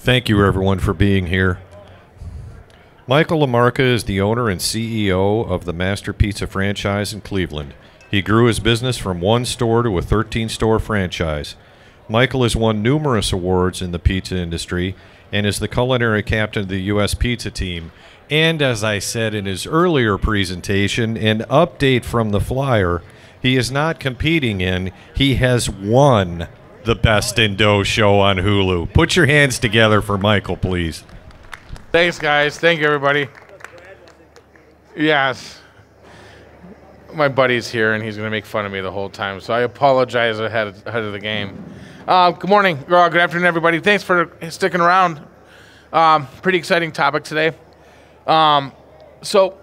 Thank you, everyone, for being here. Michael LaMarca is the owner and CEO of the Master Pizza franchise in Cleveland. He grew his business from one store to a 13-store franchise. Michael has won numerous awards in the pizza industry and is the culinary captain of the U.S. pizza team. And as I said in his earlier presentation, an update from the flyer, he is not competing in, he has won the Best in Dough show on Hulu. Put your hands together for Michael, please. Thanks, guys. Thank you, everybody. Yes. My buddy's here, and he's going to make fun of me the whole time, so I apologize ahead of the game. Good morning. Good afternoon, everybody. Thanks for sticking around. Pretty exciting topic today. So,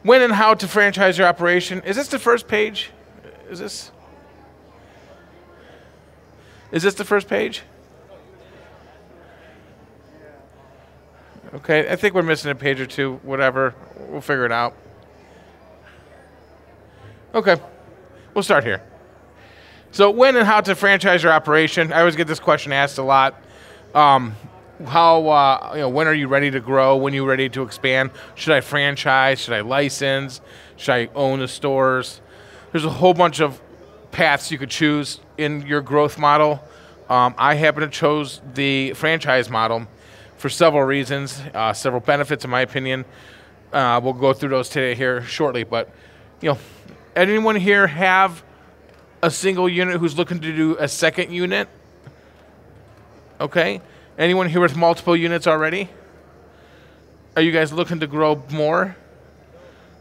when and how to franchise your operation. Is this the first page? Is this the first page? Okay, I think we're missing a page or two, whatever. We'll figure it out. Okay, we'll start here. So when and how to franchise your operation. I always get this question asked a lot. When are you ready to grow? When are you ready to expand? Should I franchise? Should I license? Should I own the stores? There's a whole bunch of paths you could choose in your growth model. I happen to chose the franchise model for several reasons, several benefits in my opinion. We'll go through those today here shortly, but anyone here have a single unit who's looking to do a second unit? Okay. Anyone here with multiple units already? Are you guys looking to grow more?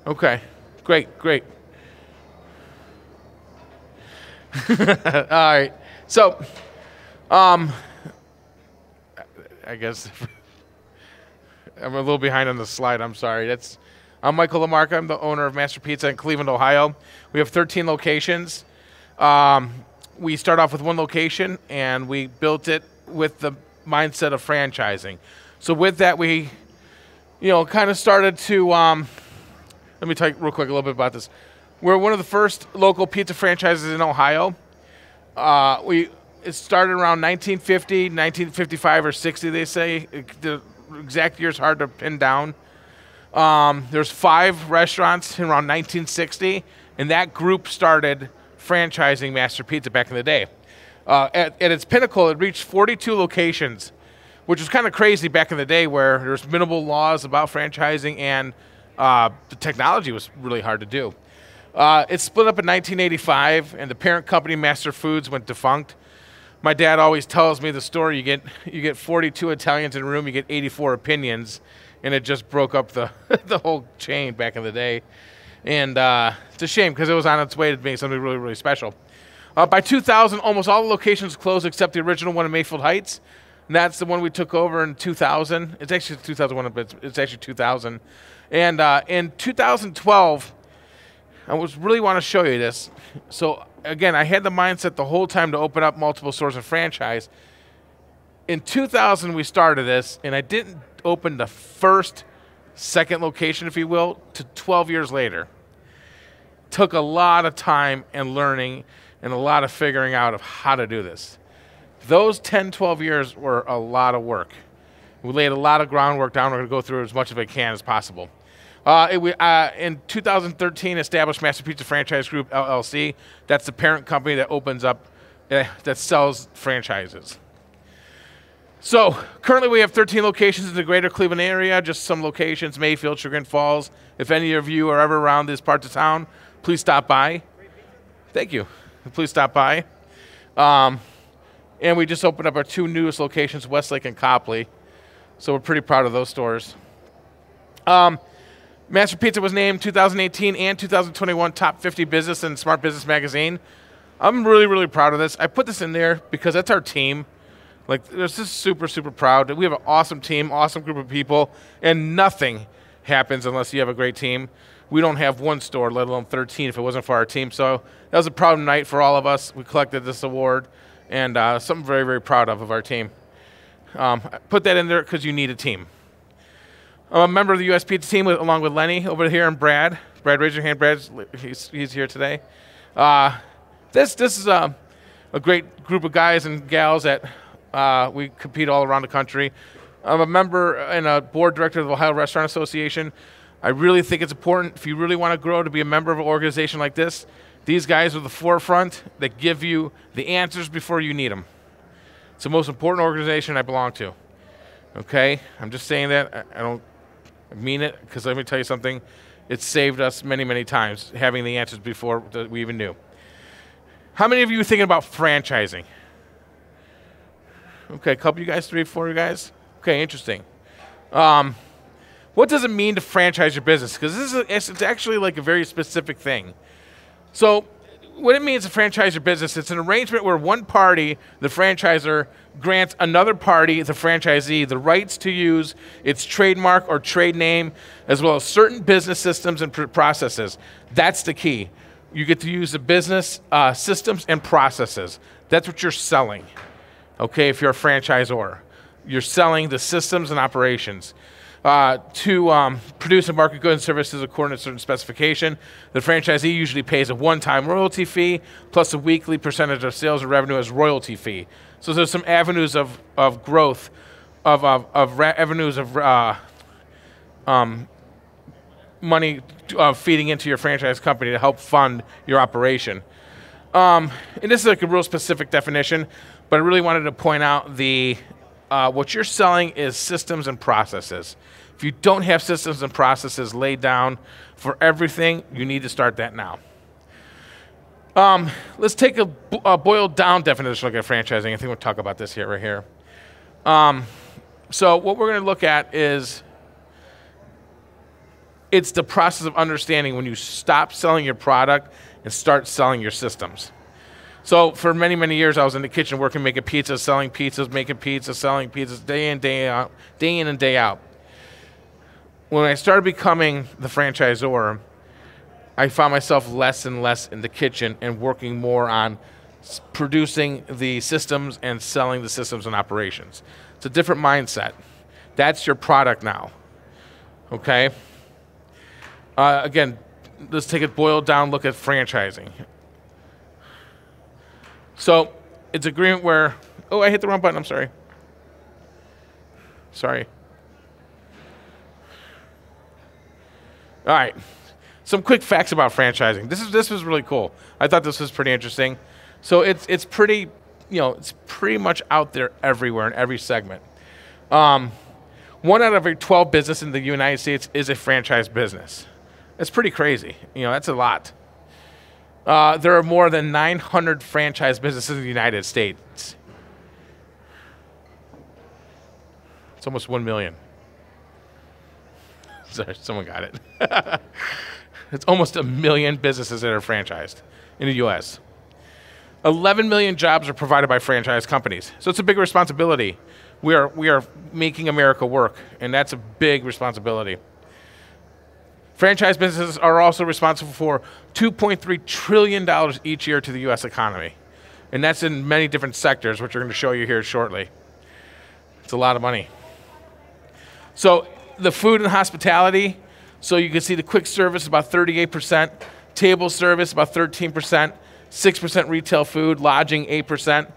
Okay. Great. All right. So, I guess I'm a little behind on the slide. I'm sorry. I'm Michael LaMarca. I'm the owner of Master Pizza in Cleveland, Ohio. We have 13 locations. We start off with one location, and we built it with the mindset of franchising. So with that, we, kind of started to. Let me talk real quick a little bit about this. We're one of the first local pizza franchises in Ohio. It started around 1950, 1955 or 60, they say. The exact year is hard to pin down. There's 5 restaurants in around 1960, and that group started franchising Master Pizza back in the day. At its pinnacle, it reached 42 locations, which was kind of crazy back in the day where there was minimal laws about franchising and the technology was really hard to do. It split up in 1985, and the parent company, Master Foods, went defunct. My dad always tells me the story. You get 42 Italians in a room, you get 84 opinions, and it just broke up the the whole chain back in the day. And it's a shame because it was on its way to being something really, really special. By 2000, almost all the locations closed except the original one in Mayfield Heights, and that's the one we took over in 2000. It's actually 2001, but it's actually 2000. And in 2012, I really want to show you this. So again, I had the mindset the whole time to open up multiple stores and franchise. In 2000, we started this, and I didn't open the second location, if you will, to 12 years later. Took a lot of time and learning and a lot of figuring out of how to do this. Those 10, 12 years were a lot of work. We laid a lot of groundwork down. We're going to go through as much of it can as possible. In 2013, established Master Pizza Franchise Group, LLC. That's the parent company that opens up, that sells franchises. So currently we have 13 locations in the greater Cleveland area, just some locations, Mayfield, Sugar and Falls. If any of you are ever around this part of town, please stop by. Thank you. Please stop by. And we just opened up our 2 newest locations, Westlake and Copley. So we're pretty proud of those stores. Master Pizza was named 2018 and 2021 Top 50 Business and Smart Business Magazine. I'm really, really proud of this. I put this in there because that's our team. Like, they're just super, super proud. We have an awesome team, awesome group of people, and nothing happens unless you have a great team. We don't have one store, let alone 13, if it wasn't for our team. So that was a proud night for all of us. We collected this award, and something very, very proud of our team. I put that in there because you need a team. I'm a member of the U.S. Pizza team along with Lenny over here and Brad. Brad, raise your hand. Brad, he's here today. This is a great group of guys and gals that We compete all around the country. I'm a member and a board director of the Ohio Restaurant Association. I really think it's important, if you really want to grow, to be a member of an organization like this. These guys are the forefront that give you the answers before you need them. It's the most important organization I belong to. Okay? I'm just saying that. I don't mean it, because let me tell you something. It's saved us many, many times, having the answers before we even knew. How many of you are thinking about franchising? Okay, a couple of you guys, 3, 4 of you guys? Okay, interesting. What does it mean to franchise your business? Because it's actually like a very specific thing. So what it means to franchise your business, it's an arrangement where one party, the franchisor, grants another party, the franchisee, the rights to use its trademark or trade name, as well as certain business systems and processes. That's the key. You get to use the business systems and processes. That's what you're selling, okay, if you're a franchisor. You're selling the systems and operations. To produce and market goods and services according to a certain specification. The franchisee usually pays a one-time royalty fee plus a weekly percentage of sales or revenue as royalty fee. So there's some avenues of growth, avenues of money feeding into your franchise company to help fund your operation. And this is like a real specific definition, but I really wanted to point out what you're selling is systems and processes. If you don't have systems and processes laid down for everything, you need to start that now. Let's take a boiled down definition look at franchising. I think we'll talk about this right here. So what we're going to look at is it's the process of understanding when you stop selling your product and start selling your systems. So for many, many years, I was in the kitchen working, making pizzas, selling pizzas, making pizzas, selling pizzas, day in, day out, day in and day out. When I started becoming the franchisor, I found myself less and less in the kitchen and working more on producing the systems and selling the systems and operations. It's a different mindset. That's your product now, okay? Again, let's take a boiled down look at franchising. So it's an agreement where, oh, I hit the wrong button, I'm sorry. Sorry. All right, some quick facts about franchising. This was really cool. I thought this was pretty interesting. So it's pretty, it's pretty much out there everywhere in every segment. 1 out of every 12 businesses in the United States is a franchise business. That's pretty crazy. That's a lot. There are more than 900 franchise businesses in the United States. It's almost 1 million. Sorry, someone got it. It's almost 1 million businesses that are franchised in the U.S. 11 million jobs are provided by franchise companies. So it's a big responsibility. We are making America work, and that's a big responsibility. Franchise businesses are also responsible for $2.3 trillion each year to the U.S. economy. And that's in many different sectors, which we're going to show you here shortly. It's a lot of money. So the food and hospitality, so you can see the quick service, about 38%, table service, about 13%, 6% retail food, lodging, 8%,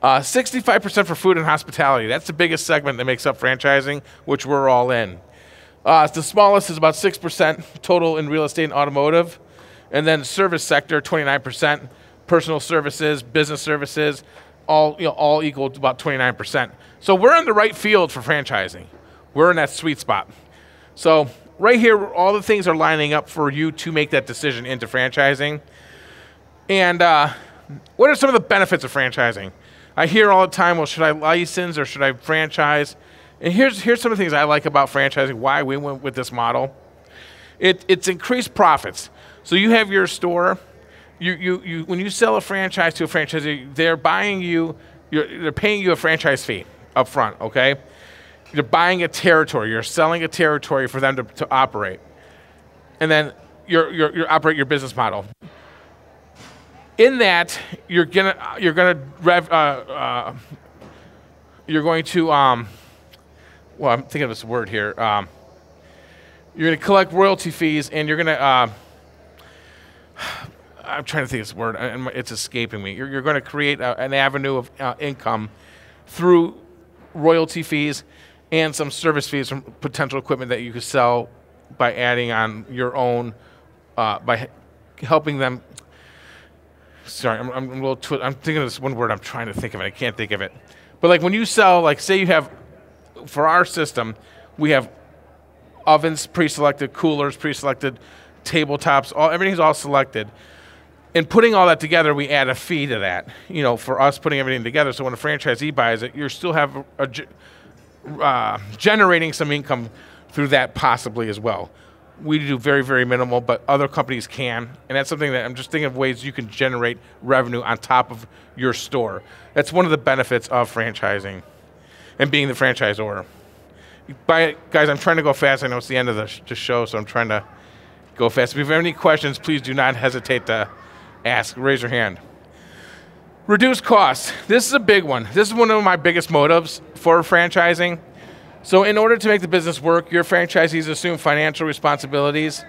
65% for food and hospitality. That's the biggest segment that makes up franchising, which we're all in. The smallest is about 6% total in real estate and automotive. And then service sector, 29%. Personal services, business services, all equal to about 29%. So we're in the right field for franchising. We're in that sweet spot. So right here, all the things are lining up for you to make that decision into franchising. And what are some of the benefits of franchising? I hear all the time, well, should I license or should I franchise? And here's some of the things I like about franchising, why we went with this model. It's increased profits. So you have your store. You when you sell a franchise to a franchisee, they're paying you a franchise fee up front, okay? You're buying a territory. You're selling a territory for them to operate. And then you operate your business model. In that, you're going to well, I'm thinking of this word here. You're going to collect royalty fees, and you're going to, I'm trying to think of this word, and it's escaping me. You're going to create an avenue of income through royalty fees and some service fees from potential equipment that you could sell by adding on your own, by helping them. Sorry, I'm a little. I'm thinking of this one word. I'm trying to think of it. I can't think of it. But like when you sell, like say you have, for our system, we have ovens pre-selected, coolers pre-selected, tabletops, everything's all selected. And putting all that together, we add a fee to that, for us putting everything together. So when a franchisee buys it, you still have generating some income through that possibly as well. We do very, very minimal, but other companies can. And that's something that I'm just thinking of ways you can generate revenue on top of your store. That's one of the benefits of franchising and being the franchisor. Guys, I'm trying to go fast. I know it's the end of the show, so I'm trying to go fast. If you have any questions, please do not hesitate to ask. Raise your hand. Reduce costs. This is a big one. This is one of my biggest motives for franchising. So in order to make the business work, your franchisees assume financial responsibilities,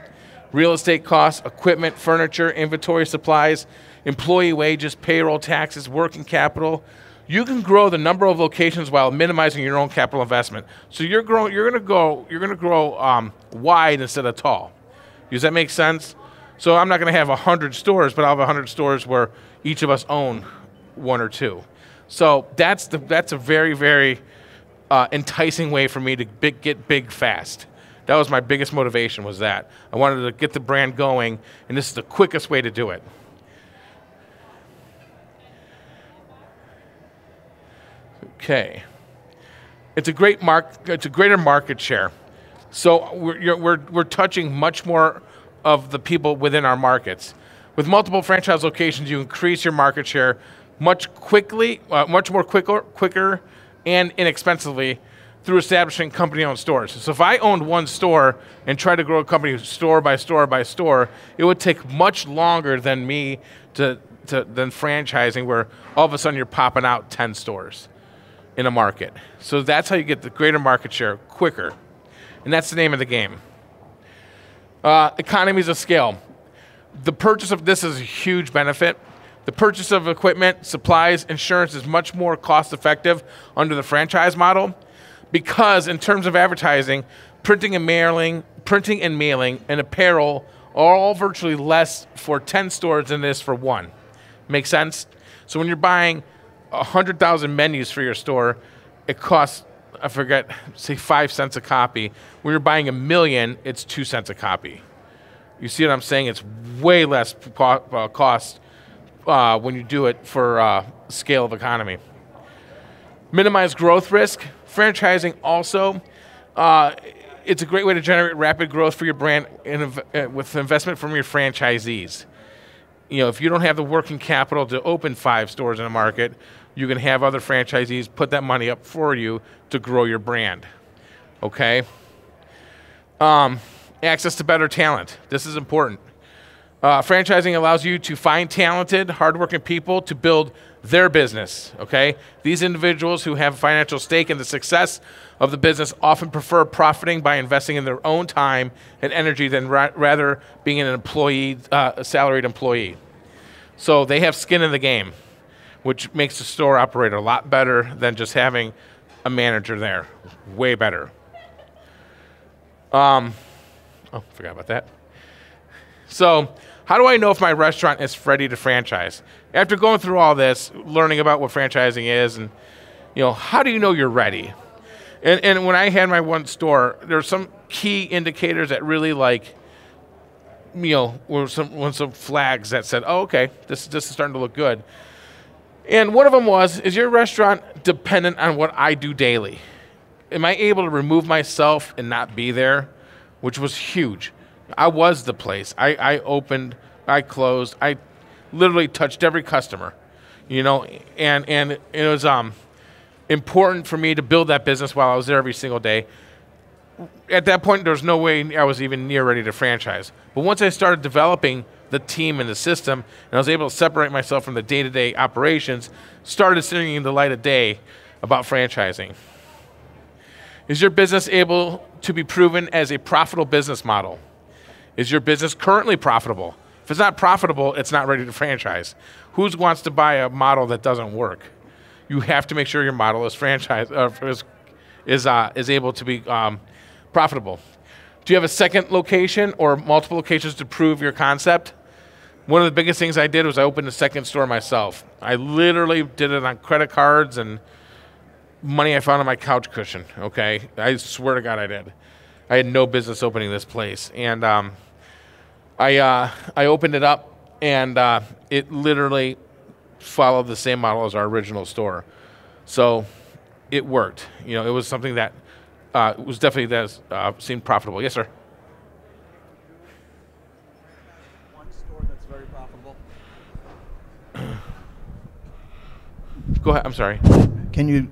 real estate costs, equipment, furniture, inventory, supplies, employee wages, payroll, taxes, working capital. You can grow the number of locations while minimizing your own capital investment. So you're going to grow wide instead of tall. Does that make sense? So I'm not going to have 100 stores, but I'll have 100 stores where each of us own one or two. So that's a very, very enticing way for me to get big fast. That was my biggest motivation, was that. I wanted to get the brand going, and this is the quickest way to do it. Okay. It's a greater market share. So we're touching much more of the people within our markets. With multiple franchise locations, you increase your market share much more quicker and inexpensively through establishing company-owned stores. So if I owned one store and tried to grow a company store by store by store, it would take much longer than me than franchising, where all of a sudden you're popping out 10 stores in a market. So that's how you get the greater market share quicker. And that's the name of the game. Economies of scale. The purchase of this is a huge benefit. The purchase of equipment, supplies, insurance is much more cost effective under the franchise model, because in terms of advertising, printing and mailing, and apparel are all virtually less for 10 stores than this for one. Make sense? So when you're buying 100,000 menus for your store, it costs, say 5 cents a copy. When you're buying 1 million, it's 2 cents a copy. You see what I'm saying? It's way less cost when you do it for scale of economy. Minimize growth risk. Franchising also, it's a great way to generate rapid growth for your brand with investment from your franchisees. If you don't have the working capital to open 5 stores in a market, you can have other franchisees put that money up for you to grow your brand. Okay? Access to better talent. This is important. Franchising allows you to find talented, hardworking people to build their business, okay? These individuals who have a financial stake in the success of the business often prefer profiting by investing in their own time and energy than rather being an employee, a salaried employee. So they have skin in the game, which makes the store operator a lot better than just having a manager there. Way better. Forgot about that. So how do I know if my restaurant is ready to franchise? After going through all this, learning about what franchising is, and how do you know you're ready? And when I had my one store, there were some key indicators that really were some flags that said, oh, okay, this is starting to look good. And one of them is your restaurant dependent on what I do daily? Am I able to remove myself and not be there? Which was huge. I was the place. I opened, I closed, I literally touched every customer, and it was important for me to build that business while I was there every single day. At that point, there was no way I was even near ready to franchise. But once I started developing the team and the system, and I was able to separate myself from the day-to-day operations, started seeing in the light of day about franchising. Is your business able to be proven as a profitable business model? Is your business currently profitable? If it's not profitable, it's not ready to franchise. Who wants to buy a model that doesn't work? you have to make sure your model is franchise is able to be profitable. Do you have a second location or multiple locations to prove your concept? One of the biggest things I did was I opened a second store myself. I literally did it on credit cards and money I found on my couch cushion, okay? I swear to God I did. I had no business opening this place. And I opened it up, and it literally followed the same model as our original store. So it worked. You know, it was something that was definitely that seemed profitable. Yes, sir. One store that's very profitable. Go ahead. I'm sorry. Can you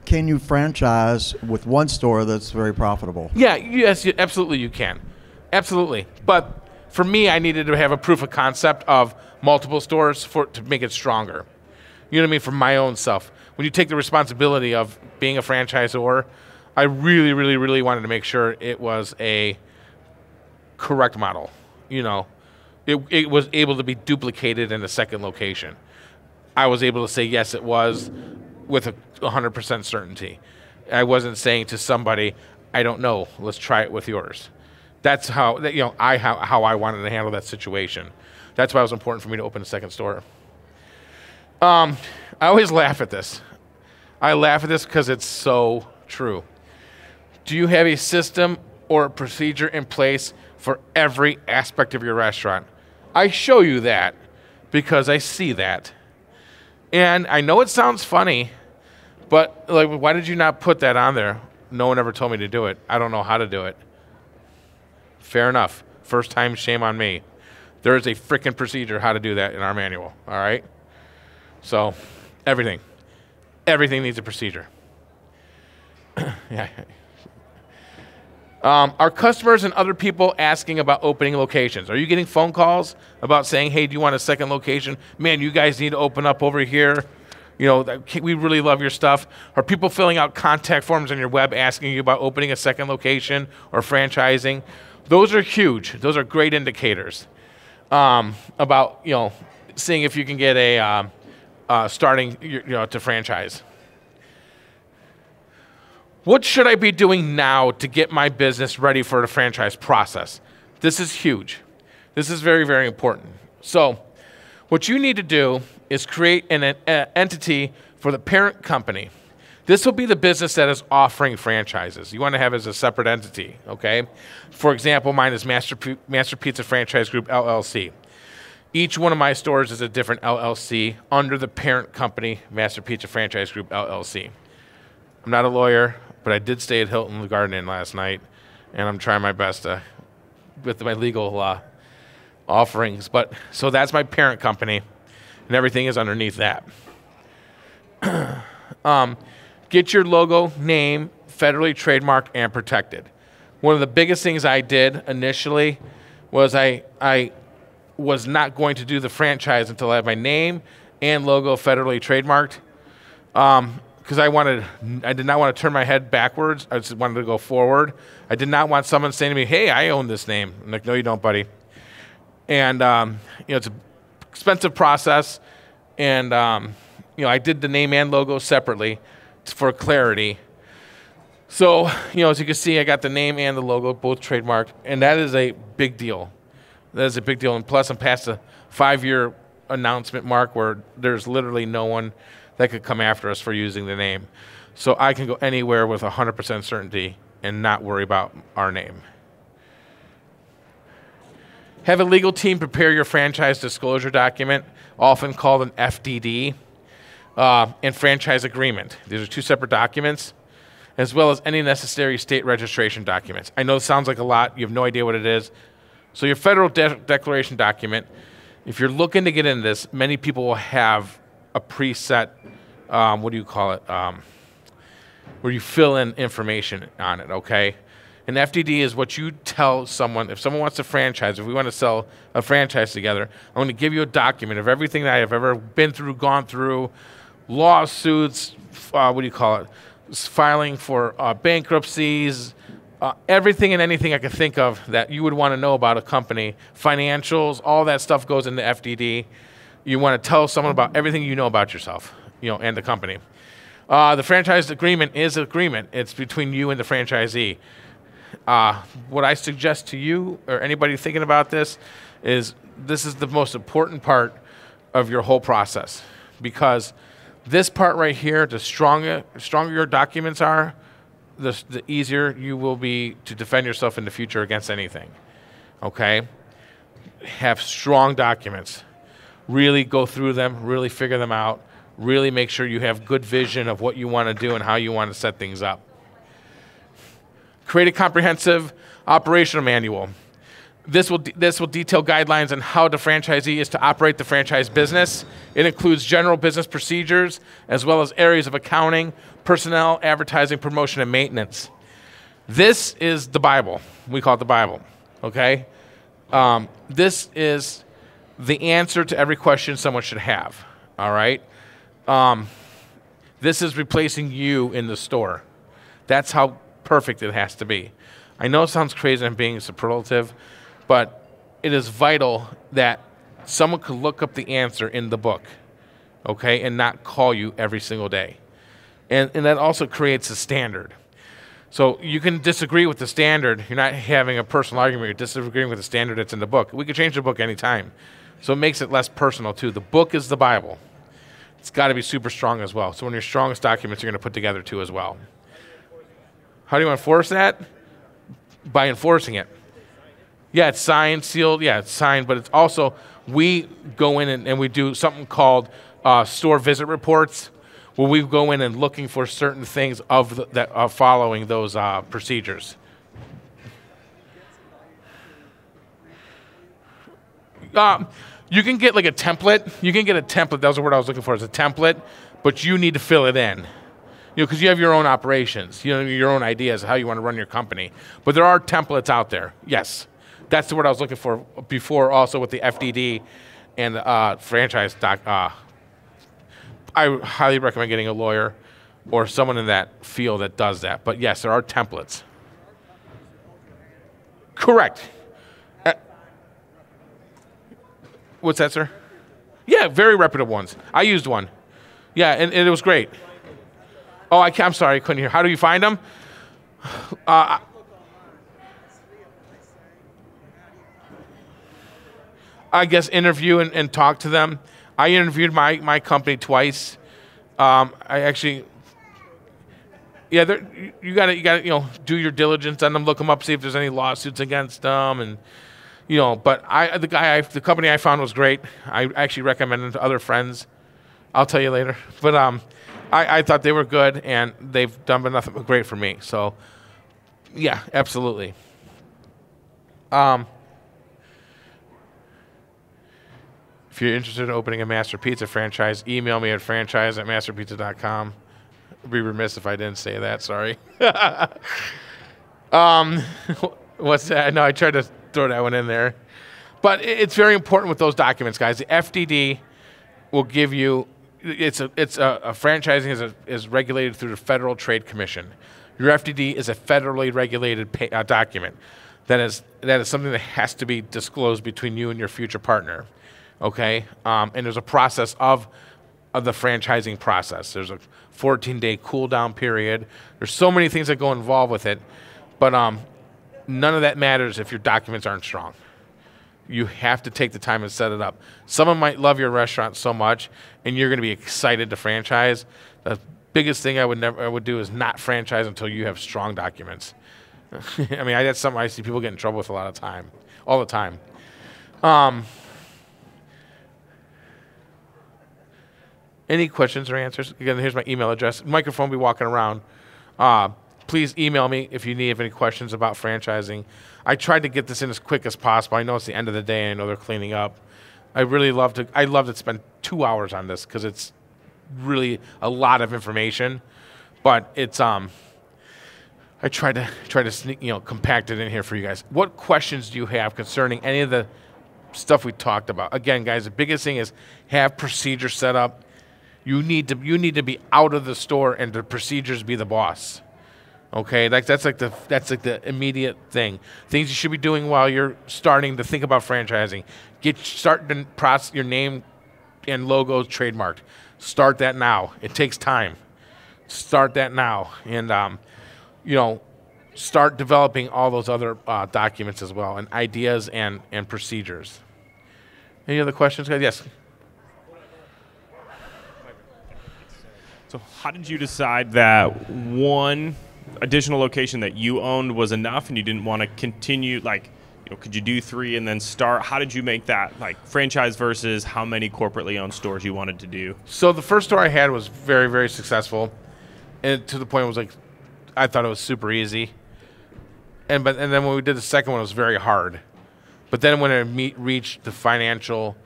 can you franchise with one store that's very profitable? Yeah. Yes. Absolutely. You can. Absolutely. But for me, I needed to have a proof of concept of multiple stores to make it stronger. You know what I mean? For my own self. When you take the responsibility of being a franchisor, I really, really, really wanted to make sure it was a correct model. You know, it was able to be duplicated in a second location. I was able to say, yes, it was, with 100% certainty. I wasn't saying to somebody, I don't know, let's try it with yours. That's how, you know, how I wanted to handle that situation. That's why it was important for me to open a second store. I always laugh at this. I laugh at this because it's so true. Do you have a system or a procedure in place for every aspect of your restaurant? I show you that because I see that. And I know it sounds funny, but like, why did you not put that on there? No one ever told me to do it. I don't know how to do it. Fair enough. First time, shame on me. There is a freaking procedure how to do that in our manual, all right? So, everything needs a procedure. Yeah. Are customers and other people asking about opening locations? Are you getting phone calls about saying, hey, do you want a second location? Man, you guys need to open up over here. You know, we really love your stuff. Are people filling out contact forms on your web asking you about opening a second location or franchising? Those are huge. Those are great indicators about, you know, seeing if you can get a starting, you know, to franchise. What should I be doing now to get my business ready for the franchise process? This is huge. This is very, very important. So what you need to do is create an entity for the parent company. This will be the business that is offering franchises. You want to have it as a separate entity, okay? For example, mine is Master Pizza Franchise Group, LLC. Each one of my stores is a different LLC under the parent company, Master Pizza Franchise Group, LLC. I'm not a lawyer, but I did stay at Hilton the Garden Inn last night, and I'm trying my best with my legal offerings. But so that's my parent company, and everything is underneath that. Get your logo, name, federally trademarked and protected. One of the biggest things I did initially was I was not going to do the franchise until I had my name and logo federally trademarked. Because I did not want to turn my head backwards. I just wanted to go forward. I did not want someone saying to me, hey, I own this name. I'm like, no, you don't, buddy. And, you know, it's an expensive process. And, you know, I did the name and logo separately for clarity. So, you know, as you can see, I got the name and the logo both trademarked. And that is a big deal. That is a big deal. And plus, I'm past the 5-year announcement mark where there's literally no one that could come after us for using the name. So I can go anywhere with 100% certainty and not worry about our name. Have a legal team prepare your franchise disclosure document, often called an FDD, and franchise agreement. These are two separate documents, as well as any necessary state registration documents. I know it sounds like a lot. You have no idea what it is. So your federal declaration document, if you're looking to get into this, many people will have a preset, what do you call it, where you fill in information on it, okay? An FDD is what you tell someone, if someone wants to franchise, if we want to sell a franchise together, I'm going to give you a document of everything that I have ever been through, gone through, lawsuits, what do you call it, filing for bankruptcies, everything and anything I could think of that you would want to know about a company, financials, all that stuff goes into FDD. You want to tell someone about everything you know about yourself. and the company. The franchise agreement is an agreement. It's between you and the franchisee. What I suggest to you or anybody thinking about this is the most important part of your whole process, because this part right here, the stronger your documents are, the easier you will be to defend yourself in the future against anything. Okay? Have strong documents. Really go through them, really figure them out, really make sure you have good vision of what you want to do and how you want to set things up. Create a comprehensive operational manual. This will detail guidelines on how the franchisee is to operate the franchise business. It includes general business procedures as well as areas of accounting, personnel, advertising, promotion, and maintenance. This is the Bible. We call it the Bible. Okay? This is the answer to every question someone should have. All right? This is replacing you in the store. That's how perfect it has to be. I know it sounds crazy, I'm being superlative, but it is vital that someone could look up the answer in the book, okay, and not call you every single day. And that also creates a standard. So you can disagree with the standard. You're not having a personal argument. You're disagreeing with the standard that's in the book. We can change the book anytime. So it makes it less personal, too. The book is the Bible. It's got to be super strong as well. So one of your strongest documents you're going to put together, too, as well. How do you enforce that? By enforcing it. Yeah, it's signed, sealed. Yeah, it's signed, but it's also, we go in and we do something called store visit reports, where we go in and looking for certain things that are following those procedures. You can get like a template. You can get a template. That was the word I was looking for, is a template, but you need to fill it in. Because you have your own operations, your own ideas of how you want to run your company. But there are templates out there. Yes, that's the word I was looking for before. Also with the FDD and the franchise doc. I highly recommend getting a lawyer or someone in that field that does that. But yes, there are templates. Correct. What's that, sir? Yeah, very reputable ones. I used one. Yeah, and it was great. Oh, I'm sorry, I couldn't hear. How do you find them? I guess interview and talk to them. I interviewed my company twice. I actually, yeah, you gotta do your diligence on them, look them up, see if there's any lawsuits against them, and But the company I found was great. I actually recommend them to other friends. I'll tell you later, but I thought they were good, and they've done nothing but great for me. So, yeah, absolutely. If you're interested in opening a Master Pizza franchise, email me at franchise@masterpizza.com. I'd be remiss if I didn't say that. Sorry. What's that? No, I tried to throw that one in there. But it's very important with those documents, guys. The FDD will give you. It's a franchising is regulated through the Federal Trade Commission. Your FDD is a federally regulated document. That is something that has to be disclosed between you and your future partner. Okay, and there's a process of the franchising process. There's a 14-day cool down period. There's so many things that go involved with it, but none of that matters if your documents aren't strong. You have to take the time and set it up. Someone might love your restaurant so much, and you're going to be excited to franchise. The biggest thing I would do is not franchise until you have strong documents. I mean, that's something I see people get in trouble with all the time. Any questions or answers? Again, here's my email address. Microphone will be walking around. Please email me if you have any questions about franchising. I tried to get this in as quick as possible. I know it's the end of the day, and I know they're cleaning up. I'd love to spend 2 hours on this because it's really a lot of information. But it's I tried to sneak, compact it in here for you guys. What questions do you have concerning any of the stuff we talked about? Again, guys, the biggest thing is have procedures set up. You need to be out of the store and the procedures be the boss. Okay, that's like the immediate thing. Things you should be doing while you're starting to think about franchising. Start to process your name and logos trademarked. Start that now. It takes time. Start that now, and start developing all those other documents as well, and ideas and procedures. Any other questions, guys? Yes. So how did you decide that one additional location that you owned was enough and you didn't want to continue, could you do 3 and then start? How did you make that, franchise versus how many corporately owned stores you wanted to do? So the first store I had was very, very successful, and to the point it was I thought it was super easy. And then when we did the second one, it was very hard. But then when it reached the financial,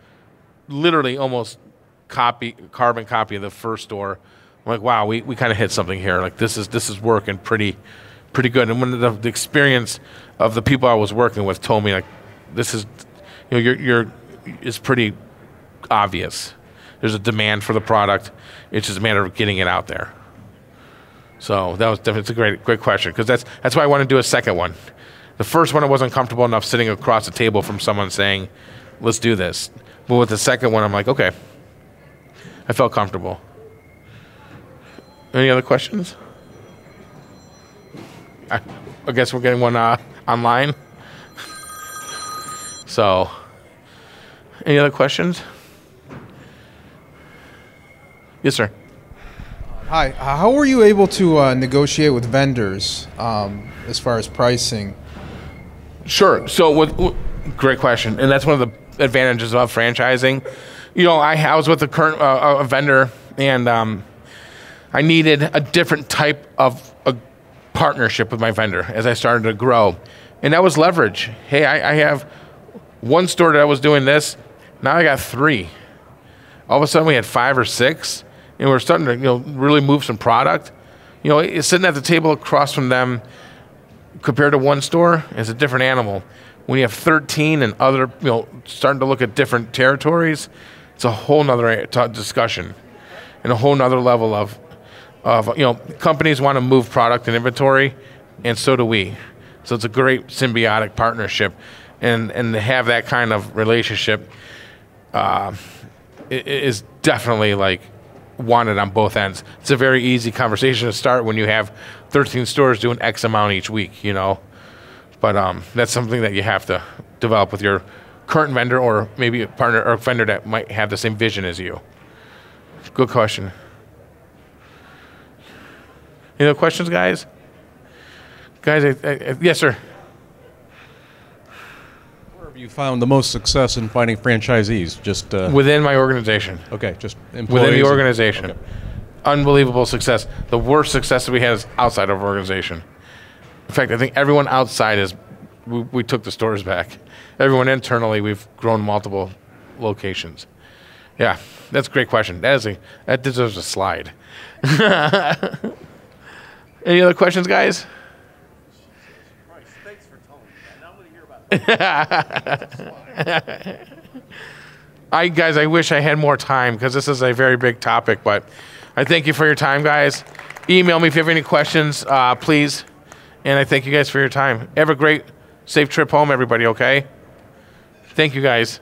literally almost carbon copy of the first store, I'm like, wow, we kind of hit something here. This is working pretty good. And when the experience of the people I was working with told me this is, it's pretty obvious. There's a demand for the product. It's just a matter of getting it out there. So that was definitely a great question, because that's why I want to do a second one. The first one I wasn't comfortable enough sitting across the table from someone saying, let's do this. But with the second one, I'm like, okay, I felt comfortable. Any other questions? I guess we're getting one online. So, any other questions? Yes, sir. Hi. How were you able to negotiate with vendors as far as pricing? Sure. So, great question, and that's one of the advantages of franchising. I was with a vendor, and I needed a different type of a partnership with my vendor as I started to grow, and that was leverage. Hey, I have one store that was doing this. Now I got 3. All of a sudden, we had 5 or 6. And we're starting to, really move some product. Sitting at the table across from them, compared to one store, is a different animal. When you have 13 and other, starting to look at different territories, it's a whole nother discussion, and a whole nother level of companies want to move product and inventory, and so do we. So it's a great symbiotic partnership, and to have that kind of relationship is definitely wanted on both ends. It's a very easy conversation to start when you have 13 stores doing X amount each week, But that's something that you have to develop with your current vendor, or maybe a partner or a vendor that might have the same vision as you. Good question. Any other questions, guys? Guys, yes, sir. You found the most success in finding franchisees? Just within my organization. Okay, just employees. Within the organization. Okay. Unbelievable success. The worst success that we had is outside of our organization. In fact, I think everyone outside we took the stores back. Everyone internally, we've grown multiple locations. Yeah, that's a great question. That deserves a slide. Any other questions, guys? Thanks for telling me that. Now I'm going to hear about that. Guys, I wish I had more time, because this is a very big topic, but I thank you for your time, guys. Email me if you have any questions, please. And I thank you guys for your time. Have a great, safe trip home, everybody, okay? Thank you, guys.